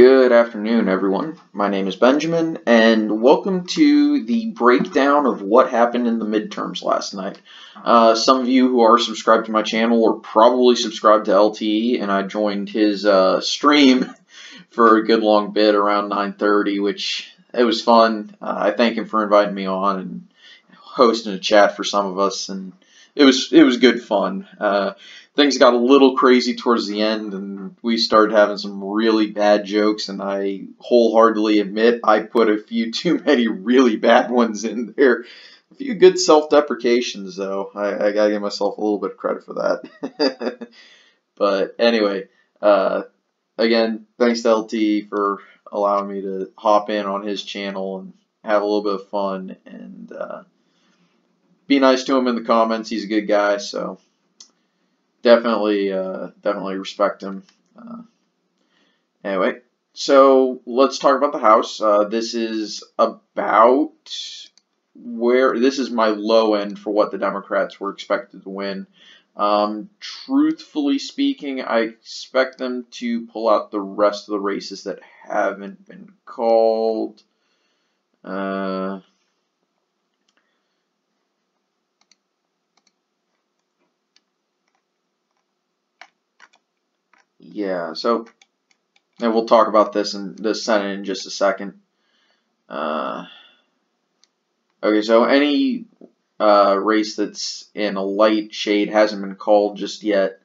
Good afternoon, everyone. My name is Benjamin, and welcome to the breakdown of what happened in the midterms last night. Some of you who are subscribed to my channel are probably subscribed to LTE, and I joined his stream for a good long bit around 9:30, which it was fun. I thank him for inviting me on and hosting a chat for some of us, and it was good fun. Things got a little crazy towards the end, and we started having some really bad jokes, and I wholeheartedly admit I put a few too many really bad ones in there. A few good self-deprecations, though. I gotta give myself a little bit of credit for that. But anyway, again, thanks to LT for allowing me to hop in on his channel and have a little bit of fun, and be nice to him in the comments. He's a good guy, so definitely respect him. Anyway, so let's talk about the House. This is about this is my low end for what the Democrats were expected to win. Truthfully speaking, I expect them to pull out the rest of the races that haven't been called. Yeah, so and we'll talk about this in the Senate in just a second. Okay, so any race that's in a light shade hasn't been called just yet.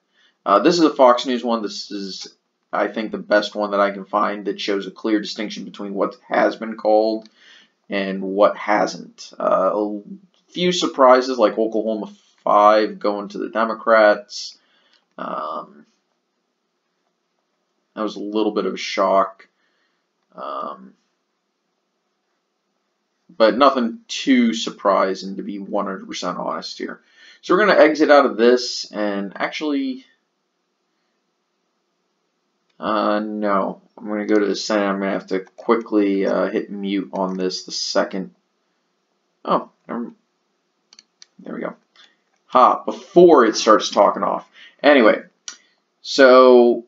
This is a Fox News one. This is, I think, the best one that I can find that shows a clear distinction between what has been called and what hasn't. A few surprises, like Oklahoma 5 going to the Democrats. That was a little bit of a shock. But nothing too surprising, to be 100% honest here. So we're going to exit out of this and actually, no. I'm going to go to the Senate. I'm going to have to quickly hit mute on this the second. Oh, there we go. Before it starts talking off. Anyway, so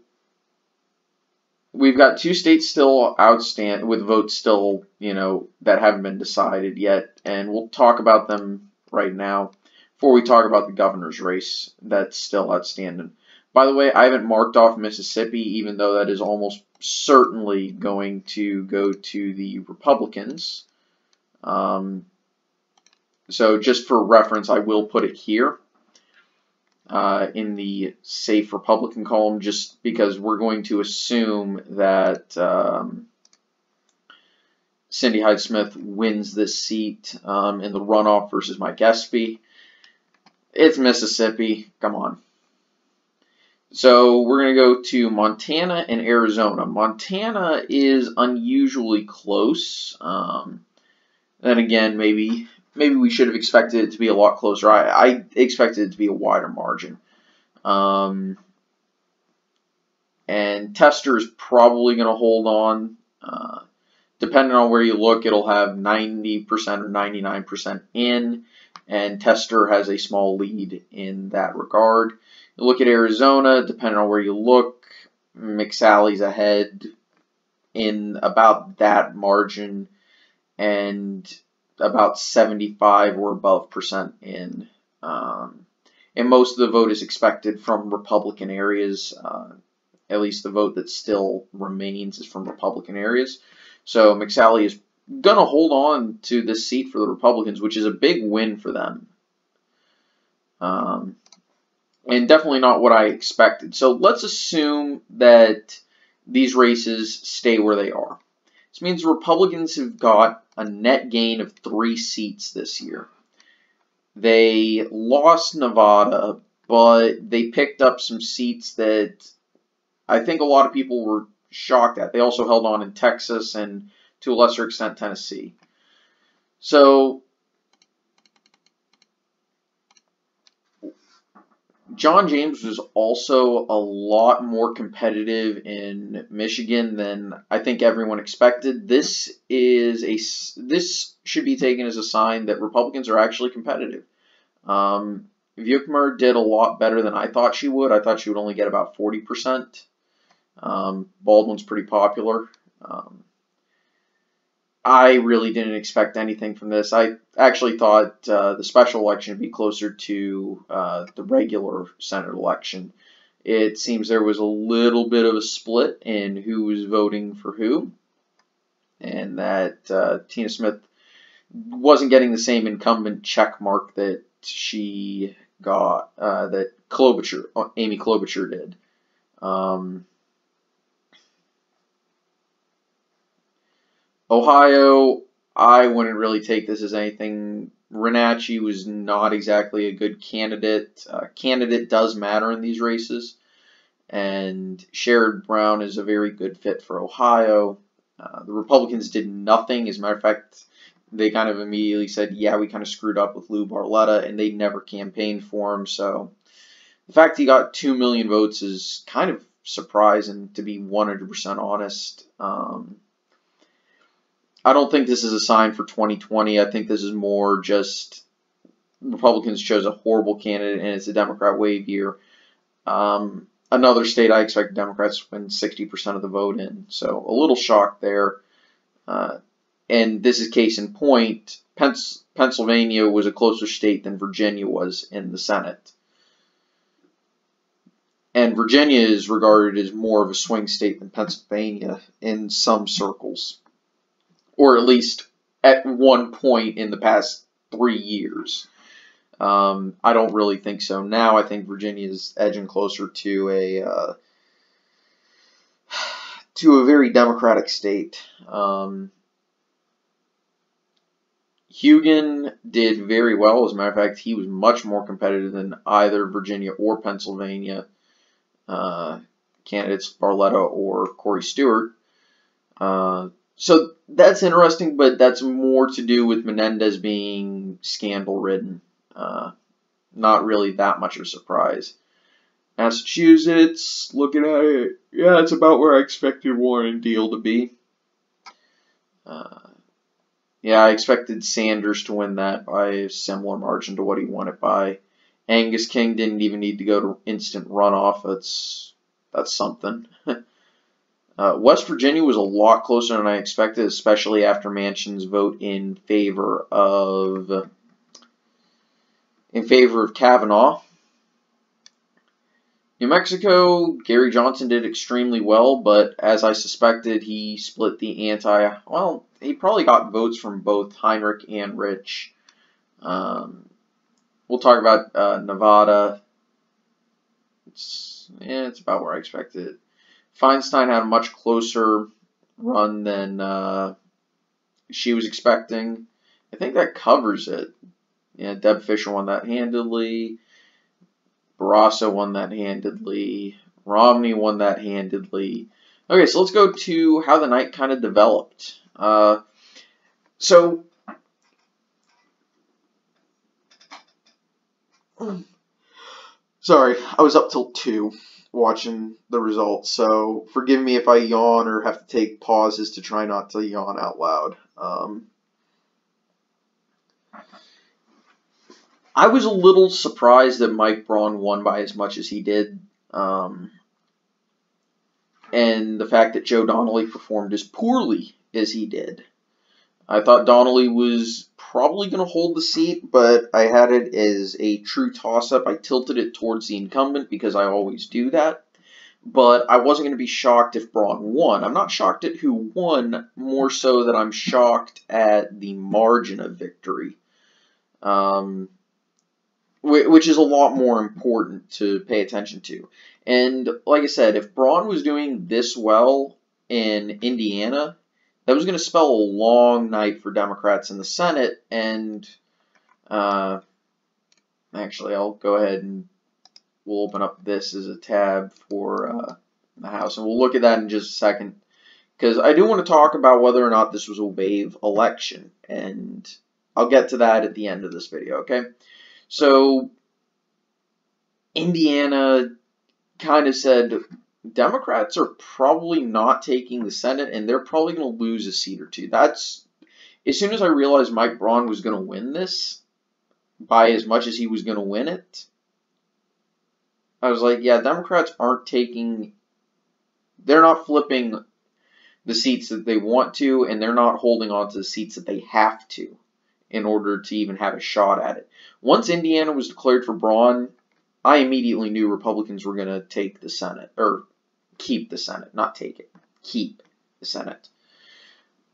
we've got two states still outstanding with votes still, that haven't been decided yet, and we'll talk about them right now before we talk about the governor's race that's still outstanding. By the way, I haven't marked off Mississippi, even though that is almost certainly going to go to the Republicans. So just for reference, I will put it here. In the safe Republican column, just because we're going to assume that Cindy Hyde-Smith wins this seat in the runoff versus Mike Espy. It's Mississippi. Come on. So we're going to go to Montana and Arizona. Montana is unusually close. Then again, maybe we should have expected it to be a lot closer. I expected it to be a wider margin. And Tester is probably going to hold on. Depending on where you look, it'll have 90% or 99% in, and Tester has a small lead in that regard. You look at Arizona, depending on where you look, McSally's ahead in about that margin, and about 75 or above % in. And most of the vote is expected from Republican areas. At least the vote that still remains is from Republican areas. So McSally is going to hold on to this seat for the Republicans, which is a big win for them. And definitely not what I expected. So let's assume that these races stay where they are. This means the Republicans have got a net gain of 3 seats this year. They lost Nevada, but they picked up some seats that I think a lot of people were shocked at. They also held on in Texas and, to a lesser extent, Tennessee. So John James was also a lot more competitive in Michigan than I think everyone expected. This should be taken as a sign that Republicans are actually competitive. Vukmir did a lot better than I thought she would. I thought she would only get about 40%. Baldwin's pretty popular. Um, I really didn't expect anything from this. I actually thought the special election would be closer to the regular Senate election. It seems there was a little bit of a split in who was voting for who, and that Tina Smith wasn't getting the same incumbent check mark that she got, that Amy Klobuchar did. Ohio, I wouldn't really take this as anything. Renacci was not exactly a good candidate. Candidate does matter in these races, and Sherrod Brown is a very good fit for Ohio. The Republicans did nothing. As a matter of fact, they kind of immediately said, yeah, we kind of screwed up with Lou Barletta, and they never campaigned for him. So the fact he got 2 million votes is kind of surprising, to be 100% honest. I don't think this is a sign for 2020. I think this is more just Republicans chose a horrible candidate, and it's a Democrat wave year. Another state I expect Democrats to win 60% of the vote in, so a little shocked there. And this is case in point. Pennsylvania was a closer state than Virginia was in the Senate. And Virginia is regarded as more of a swing state than Pennsylvania in some circles, or at least at one point in the past 3 years. I don't really think so now. I think Virginia is edging closer to a very Democratic state. Hugen did very well. As a matter of fact, he was much more competitive than either Virginia or Pennsylvania candidates, Barletta or Corey Stewart. So that's interesting, but that's more to do with Menendez being scandal-ridden. Not really that much of a surprise. Massachusetts, looking at it, yeah, it's about where I expected Warren Deal to be. Yeah, I expected Sanders to win that by a similar margin to what he won it by. Angus King didn't even need to go to instant runoff. That's something. West Virginia was a lot closer than I expected, especially after Manchin's vote in favor of Kavanaugh. New Mexico, Gary Johnson did extremely well, but as I suspected, he split the he probably got votes from both Heinrich and Rich. We'll talk about Nevada. It's about where I expected it. Feinstein had a much closer run than she was expecting. I think that covers it. Yeah, Deb Fischer won that handedly. Barrasso won that handedly. Romney won that handedly. Okay, so let's go to how the night kind of developed. Sorry, I was up till 2 watching the results, so forgive me if I yawn or have to take pauses to try not to yawn out loud. I was a little surprised that Mike Braun won by as much as he did, and the fact that Joe Donnelly performed as poorly as he did. I thought Donnelly was probably going to hold the seat, but I had it as a true toss-up. I tilted it towards the incumbent because I always do that, but I wasn't going to be shocked if Braun won. I'm not shocked at who won, more so that I'm shocked at the margin of victory. Which is a lot more important to pay attention to. And like I said, if Braun was doing this well in Indiana, that was going to spell a long night for Democrats in the Senate. And actually, I'll go ahead and we'll open up this as a tab for the House. And we'll look at that in just a second, because I do want to talk about whether or not this was a wave election. And I'll get to that at the end of this video, okay? So, Indiana kind of said Democrats are probably not taking the Senate, and they're probably going to lose a seat or two. That's, as soon as I realized Mike Braun was going to win this by as much as he was going to win it, I was like, yeah, Democrats aren't taking, they're not flipping the seats that they want to, and they're not holding on to the seats that they have to in order to even have a shot at it. Once Indiana was declared for Braun, I immediately knew Republicans were going to take the Senate, or keep the Senate, not take it, keep the Senate.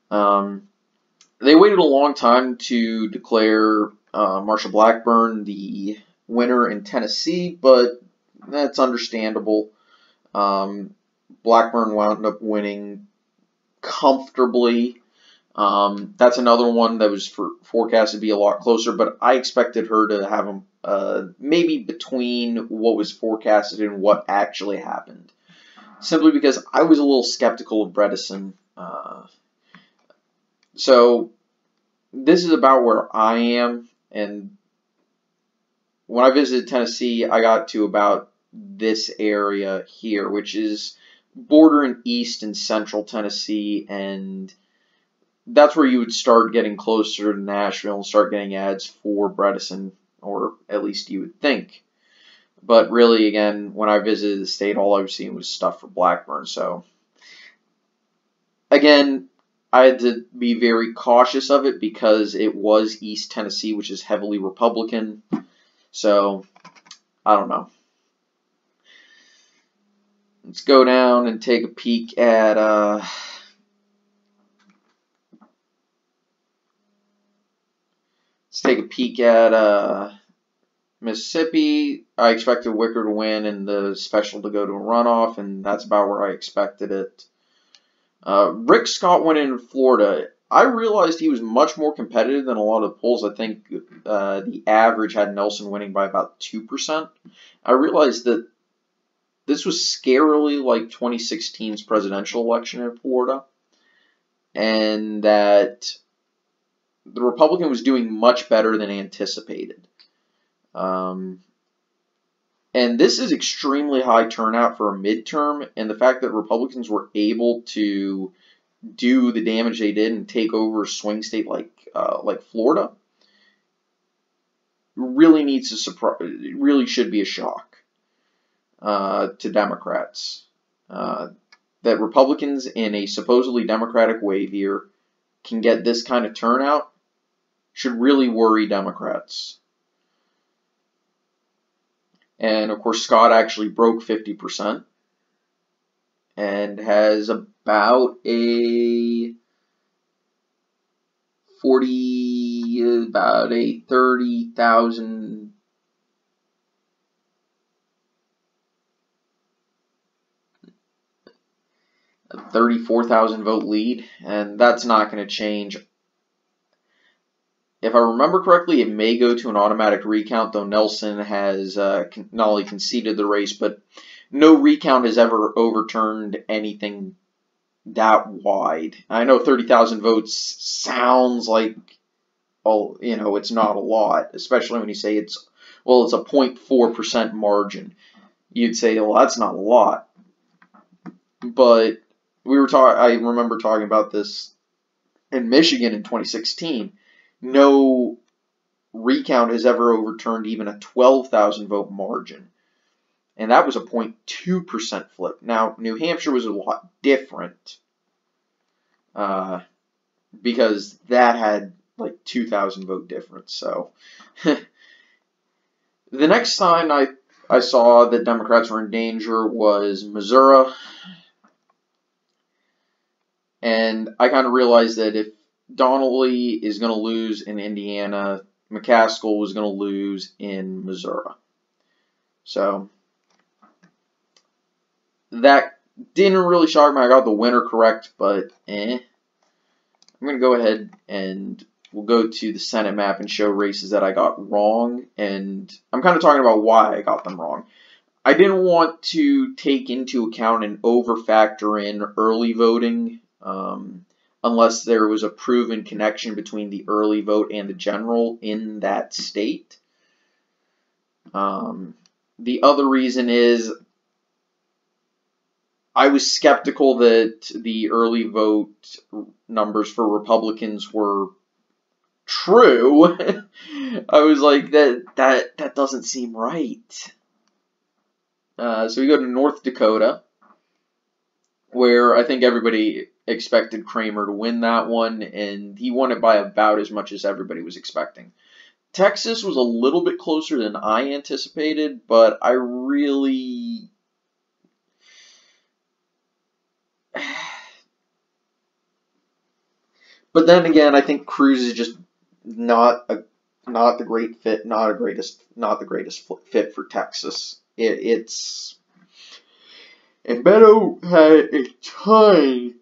They waited a long time to declare Marsha Blackburn the winner in Tennessee, but that's understandable. Blackburn wound up winning comfortably. That's another one that was forecast to be a lot closer, but I expected her to have maybe between what was forecasted and what actually happened. Simply because I was a little skeptical of Bredesen. So this is about where I am, and when I visited Tennessee, I got to about this area here, which is bordering east and central Tennessee, and that's where you would start getting closer to Nashville and start getting ads for Bredesen, or at least you would think. But really, again, when I visited the state, all I was seeing was stuff for Blackburn. So, again, I had to be very cautious of it because it was East Tennessee, which is heavily Republican. So, I don't know. Let's go down and take a peek at Mississippi. I expected Wicker to win and the special to go to a runoff, and that's about where I expected it. Rick Scott went in Florida. I realized he was much more competitive than a lot of the polls. I think the average had Nelson winning by about 2%. I realized that this was scarily like 2016's presidential election in Florida, and that the Republican was doing much better than anticipated. And this is extremely high turnout for a midterm, and the fact that Republicans were able to do the damage they did and take over a swing state like Florida really needs to surprise. It really should be a shock to Democrats that Republicans in a supposedly Democratic wave here can get this kind of turnout. Should really worry Democrats. And, of course, Scott actually broke 50% and has about a 30,000 34,000 vote lead, and that's not going to change. If I remember correctly, it may go to an automatic recount, though Nelson has not only conceded the race, but no recount has ever overturned anything that wide. I know 30,000 votes sounds like, oh, you know, it's not a lot, especially when you say it's a 0.4% margin. You'd say, well, that's not a lot. But I remember talking about this in Michigan in 2016. No recount has ever overturned even a 12,000 vote margin. And that was a 0.2% flip. Now, New Hampshire was a lot different because that had like 2,000 vote difference. So the next time I saw that Democrats were in danger was Missouri. And I kind of realized that if Donnelly is going to lose in Indiana, McCaskill was going to lose in Missouri. So that didn't really shock me. I got the winner correct, but I'm going to go ahead and we'll go to the Senate map and show races that I got wrong. And I'm kind of talking about why I got them wrong. I didn't want to take into account and over-factor in early voting unless there was a proven connection between the early vote and the general in that state. The other reason is I was skeptical that the early vote numbers for Republicans were true. I was like, that doesn't seem right. So we go to North Dakota, where I think everybody expected Kramer to win that one, and he won it by about as much as everybody was expecting. Texas was a little bit closer than I anticipated, but I really... But then again, I think Cruz is just not the great fit, not the greatest fit for Texas. It's and Beto had a ton.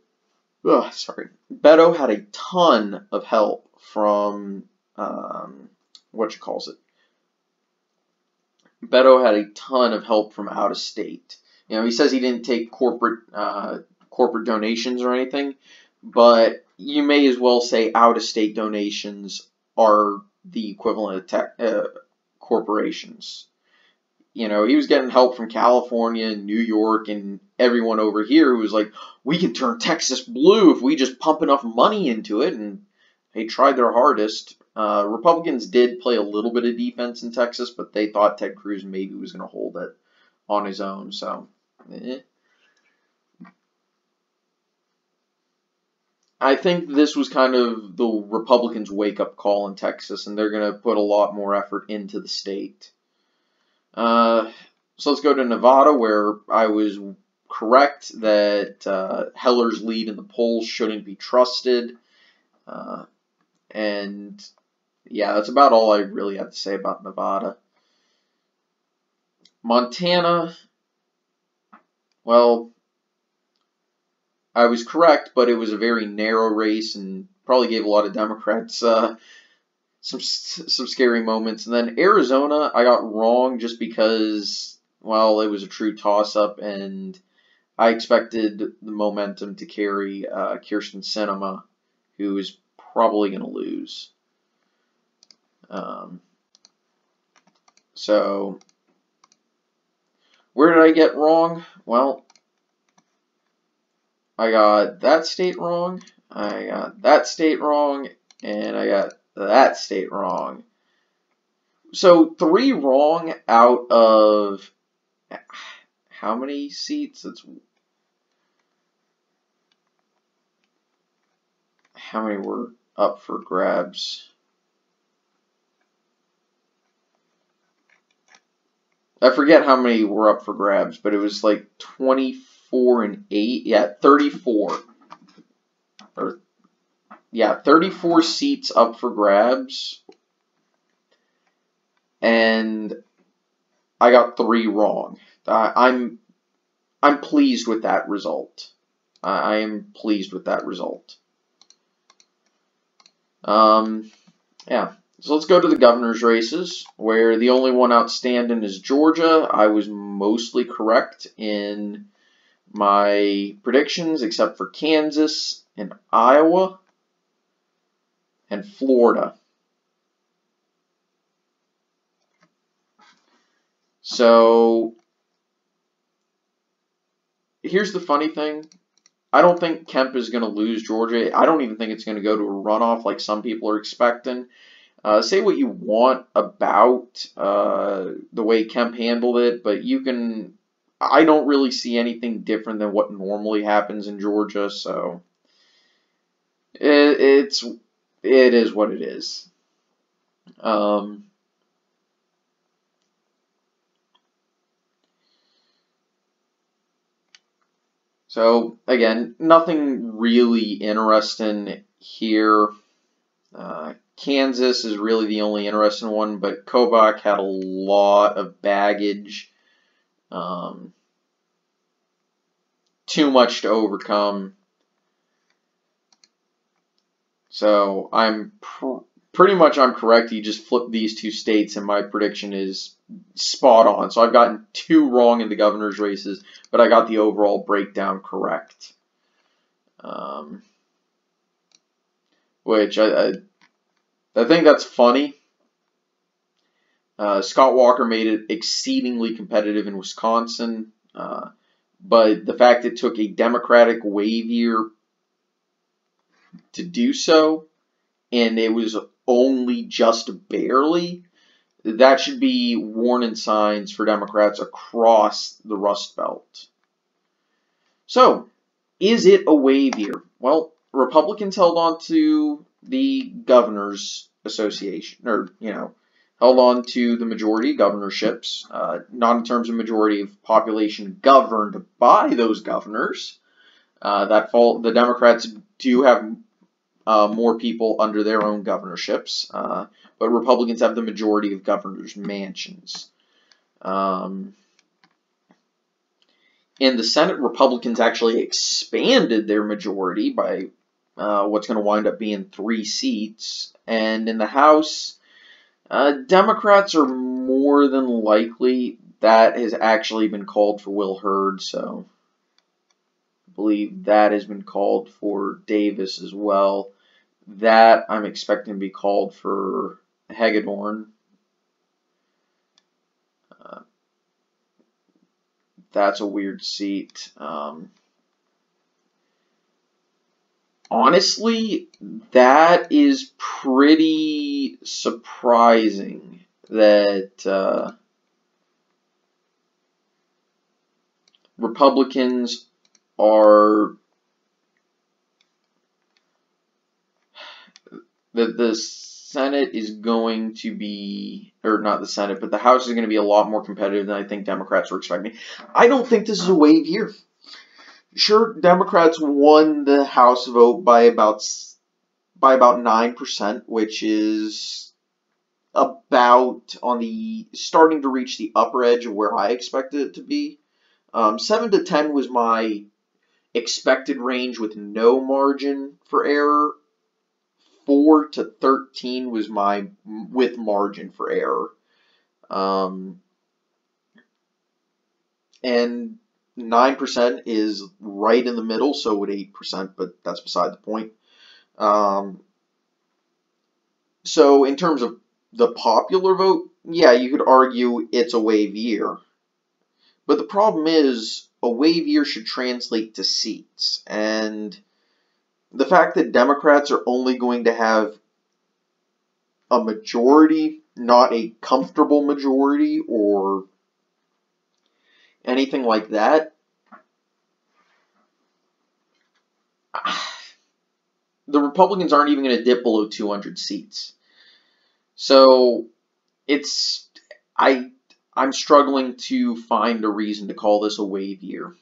Beto had a ton of help from Beto had a ton of help from out of state. You know, he says he didn't take corporate donations or anything, but you may as well say out of state donations are the equivalent of corporations. You know, he was getting help from California and New York and everyone over here who was like, we can turn Texas blue if we just pump enough money into it, and they tried their hardest. Republicans did play a little bit of defense in Texas, but they thought Ted Cruz maybe was going to hold it on his own, so... I think this was kind of the Republicans' wake-up call in Texas, and they're going to put a lot more effort into the state. So let's go to Nevada, where I was correct that Heller's lead in the polls shouldn't be trusted. And yeah, that's about all I really have to say about Nevada. Montana, well, I was correct, but it was a very narrow race and probably gave a lot of Democrats some scary moments. And then Arizona, I got wrong just because, well, it was a true toss-up, and I expected the momentum to carry Kirsten Sinema, who is probably going to lose. So, where did I get wrong? Well, I got that state wrong, I got that state wrong, and I got that state wrong. So 3 wrong out of how many seats? How many were up for grabs? I forget how many were up for grabs, but it was like 24 and 8. Yeah, 34. 34 seats up for grabs. And I got 3 wrong. I'm pleased with that result. I am pleased with that result. Yeah. So let's go to the governor's races, where the only one outstanding is Georgia. I was mostly correct in my predictions, except for Kansas and Iowa and Florida. So here's the funny thing. I don't think Kemp is going to lose Georgia. I don't even think it's going to go to a runoff like some people are expecting. Say what you want about the way Kemp handled it, but I don't really see anything different than what normally happens in Georgia, so it is what it is. So again, nothing really interesting here. Kansas is really the only interesting one, but Kobach had a lot of baggage. Too much to overcome. So I'm pretty much correct. You just flip these 2 states, and my prediction is spot on. So I've gotten 2 wrong in the governor's races, but I got the overall breakdown correct. Which I think that's funny. Scott Walker made it exceedingly competitive in Wisconsin, but the fact it took a Democratic wave year to do so, and it was only just barely, that should be warning signs for Democrats across the Rust Belt. So, Is it a wave year? Well, Republicans held on to the Governors Association, or, held on to the majority governorships, not in terms of majority of population governed by those governors. The Democrats do have more people under their own governorships, but Republicans have the majority of governors' mansions. In the Senate, Republicans actually expanded their majority by what's going to wind up being 3 seats. And in the House, Democrats are more than likely, that has actually been called for Will Hurd, so I believe that has been called for Davis as well. That I'm expecting to be called for Hagedorn. That's a weird seat. Honestly, that is pretty surprising that Republicans are, that the Senate is going to be, or not the Senate, but the House is going to be a lot more competitive than I think Democrats were expecting. I don't think this is a wave year. Sure, Democrats won the House vote by about 9%, which is about on the starting to reach the upper edge of where I expected it to be. 7 to 10 was my expected range with no margin for error. 4 to 13 was my with margin for error. And 9% is right in the middle, so would 8%, but that's beside the point. So in terms of the popular vote, yeah, you could argue it's a wave year. But the problem is, a wave year should translate to seats. And the fact that Democrats are only going to have a majority, not a comfortable majority or anything like that, the Republicans aren't even going to dip below 200 seats. So I'm struggling to find a reason to call this a wave year.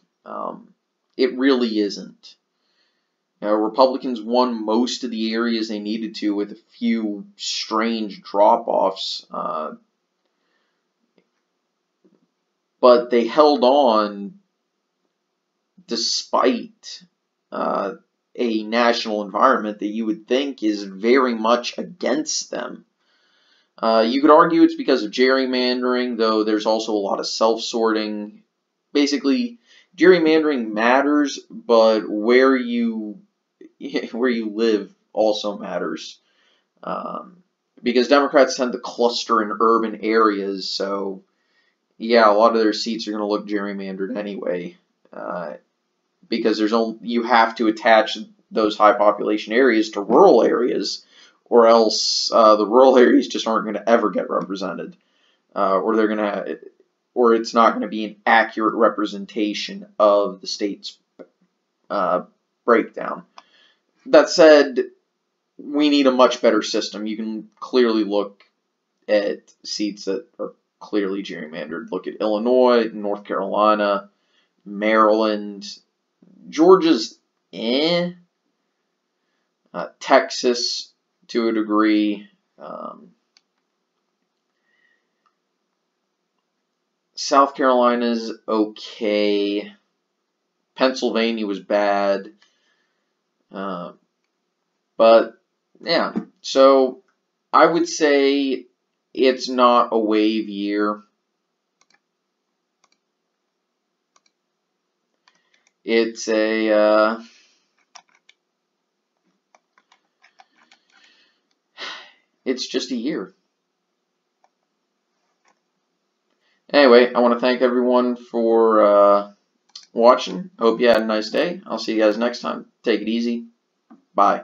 It really isn't. Republicans won most of the areas they needed to with a few strange drop-offs. But they held on despite a national environment that you would think is very much against them. You could argue it's because of gerrymandering, though there's also a lot of self-sorting. Basically, gerrymandering matters, but where you live also matters. Because Democrats tend to cluster in urban areas, so yeah, a lot of their seats are going to look gerrymandered anyway. Because you have to attach those high population areas to rural areas, or else the rural areas just aren't going to ever get represented, or it's not going to be an accurate representation of the state's breakdown. That said, we need a much better system. You can clearly look at seats that are clearly gerrymandered. Look at Illinois, North Carolina, Maryland, Georgia's Texas to a degree. South Carolina's okay. Pennsylvania was bad. But yeah, so I would say it's not a wave year. It's it's just a year. Anyway, I want to thank everyone for watching. Hope you had a nice day. I'll see you guys next time. Take it easy. Bye.